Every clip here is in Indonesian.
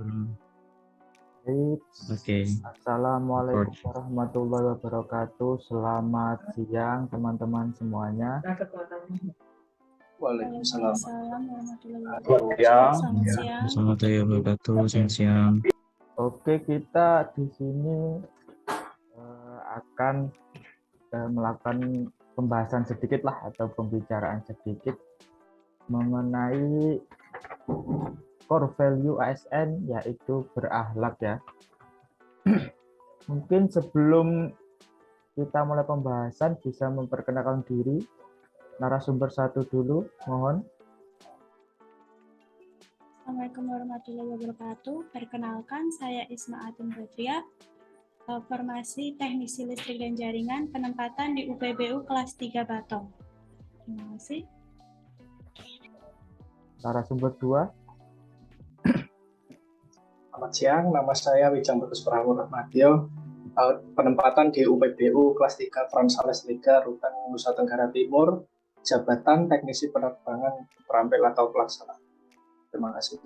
Baik. Oke. Assalamualaikum warahmatullahi wabarakatuh. Selamat siang teman-teman semuanya. Waalaikumsalam warahmatullahi Selamat wabarakatuh. siang. Selamat siang. Assalamualaikum warahmatullahi wabarakatuh. Selamat siang. Oke, kita di sini akan melakukan pembahasan sedikit lah atau pembicaraan sedikit mengenai core value ASN, yaitu berakhlak ya. Mungkin sebelum kita mulai pembahasan bisa memperkenalkan diri narasumber satu dulu, mohon. Assalamualaikum warahmatullahi wabarakatuh. Perkenalkan, saya Isma Atin Badriah, formasi teknisi listrik dan jaringan, penempatan di UPBU kelas 3 Batong. Terima kasih. Narasumber 2. Selamat siang, nama saya Wijang Bagus Prawo Rahmatio, penempatan di UPBU kelas 3 Fransales Liga Rutan Nusa Tenggara Timur, jabatan teknisi penerbangan perampil atau pelaksana. Terima kasih.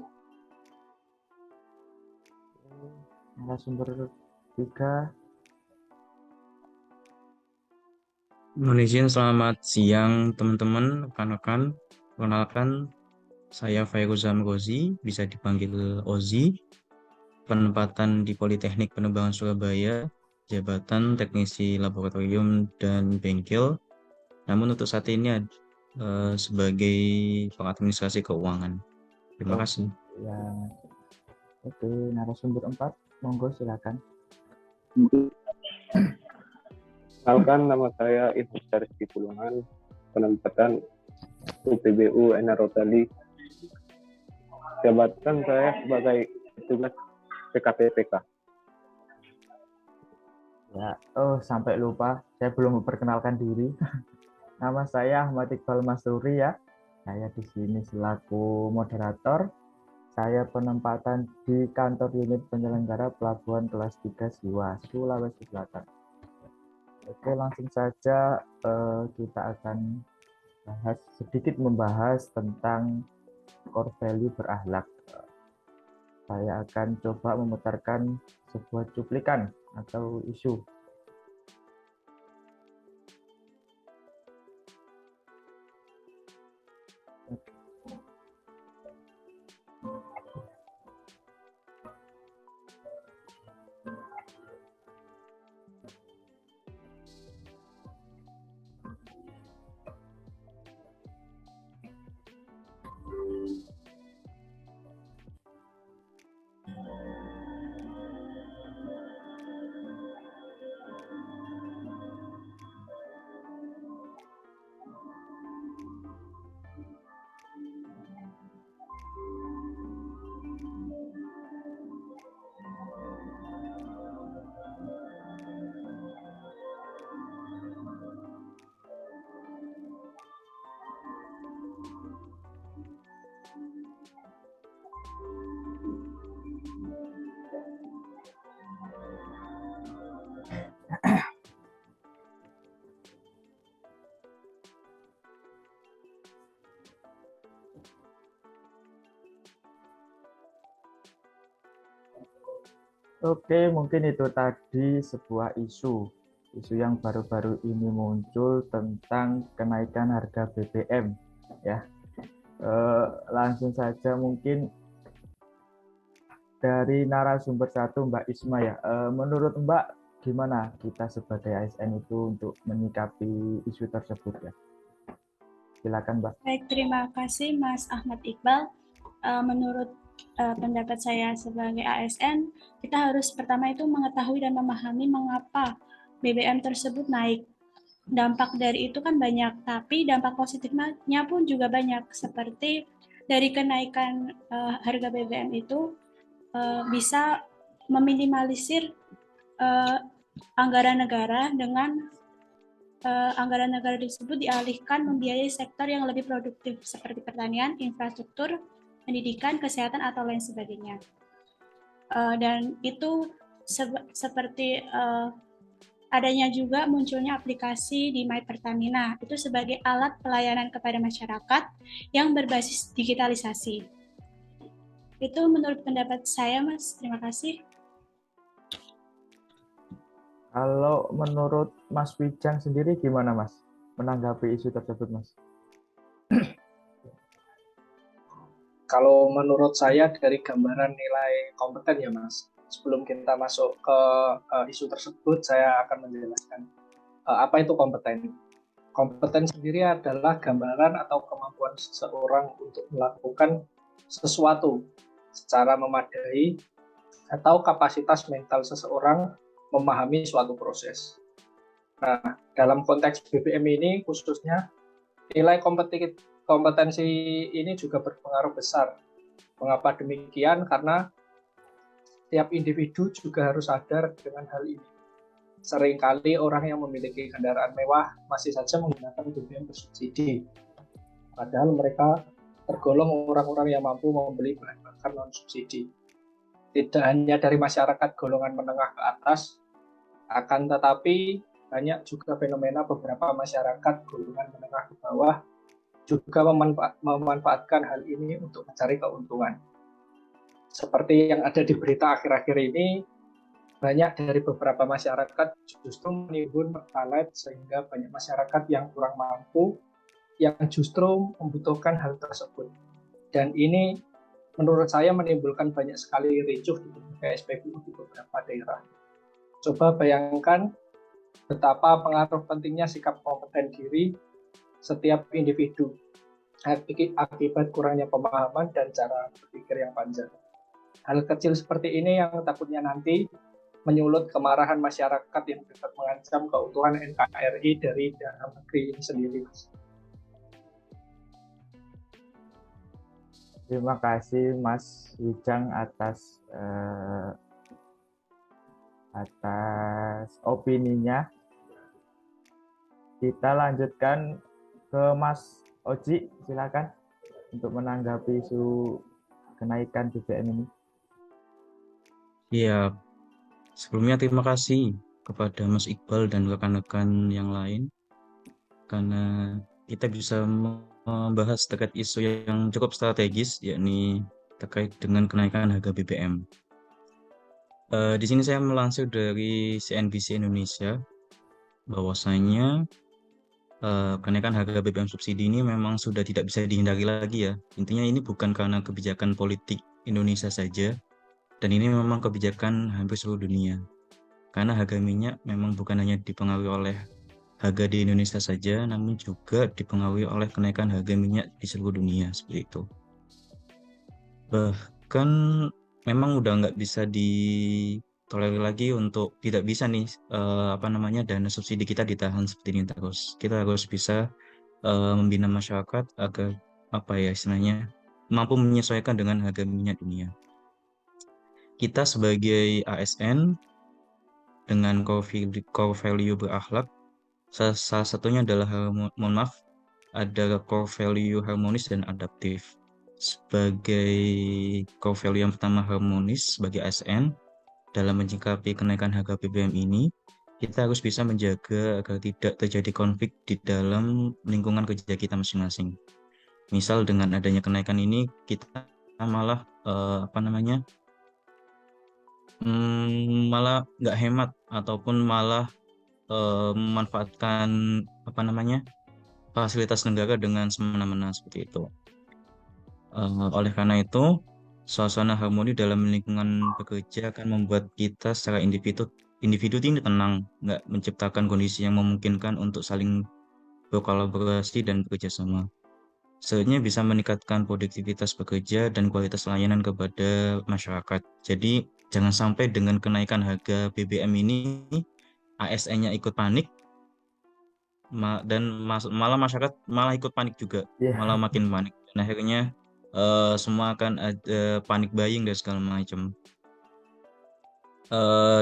Narasumber 3. Mohon izin, selamat siang teman-teman, rekan-rekan. Perkenalkan, saya Fairuzam Rozi, bisa dipanggil Ozi. Penempatan di Politeknik Penerbangan Surabaya, jabatan teknisi laboratorium dan bengkel. Namun untuk saat ini sebagai pengadministrasi keuangan. Terima kasih. Ya. Oke, narasumber 4, monggo silakan. Kenalkan, nama saya Ibnu Rizky Pulungan, penempatan UPBU Enarotali. Jabatan saya sebagai petugas PKPPK. Ya, sampai lupa, saya belum memperkenalkan diri. Nama saya Ahmad Iqbal Masuri ya. Saya di sini selaku moderator. Saya penempatan di kantor unit penyelenggara pelabuhan kelas 3 Siwa, Sulawesi Selatan. Oke, langsung saja kita akan sedikit membahas tentang core value berakhlak. Saya akan coba memutarkan sebuah cuplikan atau isu. Oke, mungkin itu tadi sebuah isu yang baru-baru ini muncul tentang kenaikan harga BBM ya. Langsung saja mungkin dari narasumber 1 Mbak Isma ya. Menurut Mbak gimana kita sebagai ASN itu untuk menyikapi isu tersebut ya? Silakan Mbak. Baik, terima kasih Mas Ahmad Iqbal. Menurut pendapat saya sebagai ASN, kita harus pertama itu mengetahui dan memahami mengapa BBM tersebut naik. Dampak dari itu kan banyak, tapi dampak positifnya pun juga banyak. Seperti dari kenaikan harga BBM itu bisa meminimalisir anggaran negara dengan anggaran negara tersebut dialihkan membiayai sektor yang lebih produktif seperti pertanian, infrastruktur, pendidikan, kesehatan, atau lain sebagainya. Dan itu seperti adanya juga munculnya aplikasi di My Pertamina, itu sebagai alat pelayanan kepada masyarakat yang berbasis digitalisasi. Itu menurut pendapat saya, Mas. Terima kasih. Kalau menurut Mas Wijang sendiri gimana, Mas? Menanggapi isu tersebut, Mas? Kalau menurut saya dari gambaran nilai kompeten ya Mas, sebelum kita masuk ke isu tersebut, saya akan menjelaskan apa itu kompeten. Kompeten sendiri adalah gambaran atau kemampuan seseorang untuk melakukan sesuatu secara memadai atau kapasitas mental seseorang memahami suatu proses. Nah, dalam konteks BBM ini khususnya nilai kompetensi ini juga berpengaruh besar. Mengapa demikian? Karena tiap individu juga harus sadar dengan hal ini. Seringkali orang yang memiliki kendaraan mewah masih saja menggunakan BBM bersubsidi. Padahal mereka tergolong orang-orang yang mampu membeli bahan bakar non-subsidi. Tidak hanya dari masyarakat golongan menengah ke atas, akan tetapi banyak juga fenomena beberapa masyarakat golongan menengah ke bawah juga memanfaatkan hal ini untuk mencari keuntungan. Seperti yang ada di berita akhir-akhir ini, banyak dari beberapa masyarakat justru menimbun pertalite sehingga banyak masyarakat yang kurang mampu yang justru membutuhkan hal tersebut. Dan ini menurut saya menimbulkan banyak sekali ricuh di berbagai SPBU di beberapa daerah. Coba bayangkan betapa pengaruh pentingnya sikap kompeten diri setiap individu akibat kurangnya pemahaman dan cara berpikir yang panjang. Hal kecil seperti ini yang takutnya nanti menyulut kemarahan masyarakat yang dapat mengancam keutuhan NKRI dari dalam negeri ini sendiri. Terima kasih Mas Wijang atas opininya. Kita lanjutkan ke Mas Oji, silakan untuk menanggapi isu kenaikan BBM ini. Iya, sebelumnya terima kasih kepada Mas Iqbal dan rekan-rekan yang lain karena kita bisa membahas terkait isu yang cukup strategis, yakni terkait dengan kenaikan harga BBM. Di sini saya melansir dari CNBC Indonesia bahwasanya kenaikan harga BBM subsidi ini memang sudah tidak bisa dihindari lagi ya. Intinya ini bukan karena kebijakan politik Indonesia saja, dan ini memang kebijakan hampir seluruh dunia. Karena harga minyak memang bukan hanya dipengaruhi oleh harga di Indonesia saja, namun juga dipengaruhi oleh kenaikan harga minyak di seluruh dunia, seperti itu. Bahkan memang udah nggak bisa ditolerir lagi untuk tidak bisa nih dana subsidi kita ditahan seperti ini terus. Kita harus bisa membina masyarakat agar istilahnya mampu menyesuaikan dengan harga minyak dunia. Kita sebagai ASN dengan core value berakhlak, salah satunya adalah ada core value harmonis dan adaptif. Sebagai core value yang pertama harmonis sebagai ASN, dalam menyikapi kenaikan harga BBM ini, kita harus bisa menjaga agar tidak terjadi konflik di dalam lingkungan kerja kita masing-masing. Misal dengan adanya kenaikan ini, kita malah malah nggak hemat ataupun malah memanfaatkan fasilitas negara dengan semena-mena seperti itu. Oleh karena itu, suasana harmoni dalam lingkungan bekerja akan membuat kita secara individu ini tenang, nggak menciptakan kondisi yang memungkinkan untuk saling berkolaborasi dan bekerja sama. Sebenarnya bisa meningkatkan produktivitas bekerja dan kualitas layanan kepada masyarakat. Jadi jangan sampai dengan kenaikan harga BBM ini ASN-nya ikut panik dan malah masyarakat malah ikut panik juga, malah makin panik. Dan akhirnya semua akan ada panic buying dan segala macam.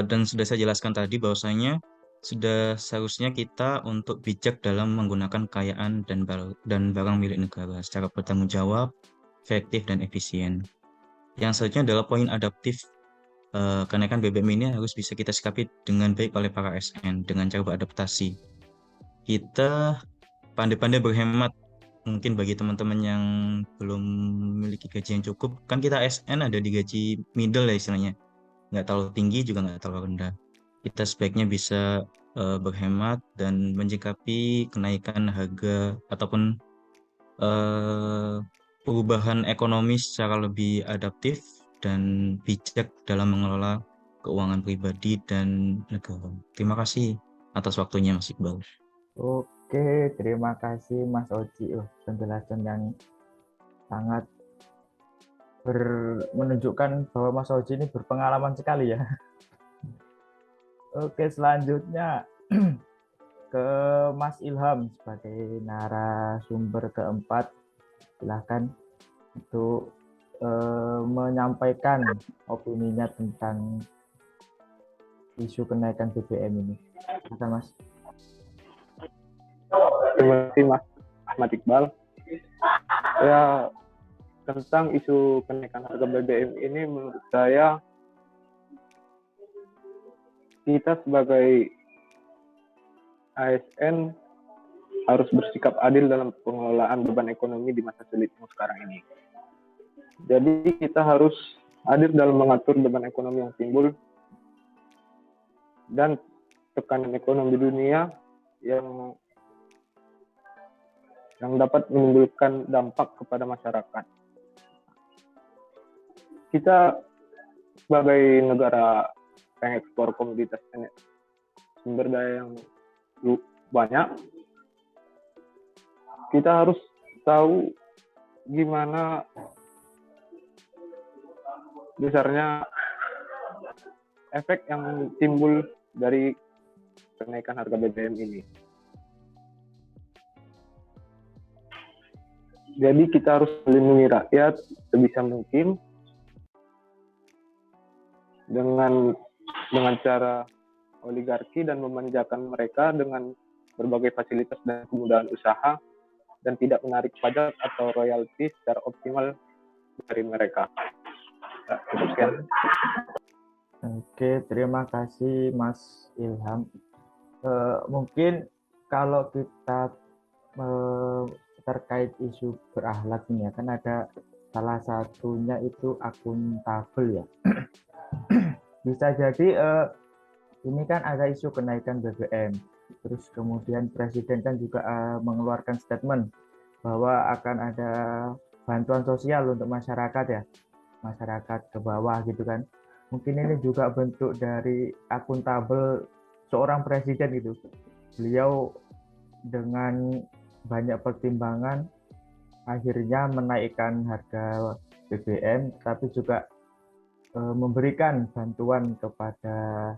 Dan sudah saya jelaskan tadi bahwasanya sudah seharusnya kita untuk bijak dalam menggunakan kekayaan dan barang milik negara secara bertanggung jawab, efektif dan efisien. Yang selanjutnya adalah poin adaptif. Kenaikan BBM ini harus bisa kita sikapi dengan baik oleh para ASN dengan cara beradaptasi. Kita pandai-pandai berhemat mungkin bagi teman-teman yang belum memiliki gaji yang cukup, kan kita ASN ada di gaji middle ya istilahnya, nggak terlalu tinggi juga nggak terlalu rendah. Kita sebaiknya bisa berhemat dan menyikapi kenaikan harga ataupun eh, perubahan ekonomi secara lebih adaptif dan bijak dalam mengelola keuangan pribadi dan negara. Terima kasih atas waktunya Mas Iqbal. Oke, terima kasih Mas Oci. Penjelasan yang sangat menunjukkan bahwa Mas Oci ini berpengalaman sekali ya. Oke, selanjutnya ke Mas Ilham sebagai narasumber keempat. Silahkan untuk menyampaikan opininya tentang isu kenaikan BBM ini. Silakan Mas. Terima kasih Mas Ahmad Iqbal. Ya, tentang isu kenaikan harga BBM ini menurut saya kita sebagai ASN harus bersikap adil dalam pengelolaan beban ekonomi di masa sulit yang sekarang ini. Jadi kita harus adil dalam mengatur beban ekonomi yang timbul dan tekanan ekonomi dunia yang dapat menimbulkan dampak kepada masyarakat. Kita sebagai negara pengekspor komoditas sumber daya yang banyak, kita harus tahu gimana besarnya efek yang timbul dari kenaikan harga BBM ini. Jadi kita harus melindungi rakyat sebisa mungkin dengan cara oligarki dan memanjakan mereka dengan berbagai fasilitas dan kemudahan usaha dan tidak menarik pajak atau royalti secara optimal dari mereka. Sekian. Oke, terima kasih Mas Ilham. Mungkin kalau kita terkait isu berakhlak ini ya, kan ada salah satunya itu akuntabel ya. Bisa jadi ini kan ada isu kenaikan BBM, terus kemudian Presiden kan juga mengeluarkan statement bahwa akan ada bantuan sosial untuk masyarakat ya, masyarakat ke bawah gitu kan. Mungkin ini juga bentuk dari akuntabel seorang presiden itu. Beliau dengan banyak pertimbangan akhirnya menaikkan harga BBM, tapi juga memberikan bantuan kepada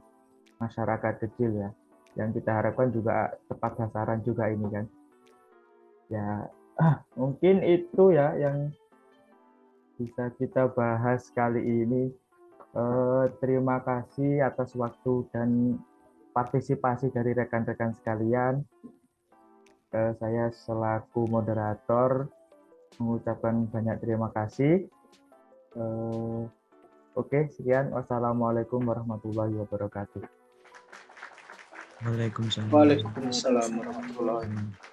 masyarakat kecil ya, yang kita harapkan juga tepat sasaran juga ini kan ya. Mungkin itu ya yang bisa kita bahas kali ini. Terima kasih atas waktu dan partisipasi dari rekan-rekan sekalian. Saya selaku moderator mengucapkan banyak terima kasih. Oke, sekian. Wassalamualaikum warahmatullahi wabarakatuh. Waalaikumsalam. Waalaikumsalam warahmatullahi wabarakatuh.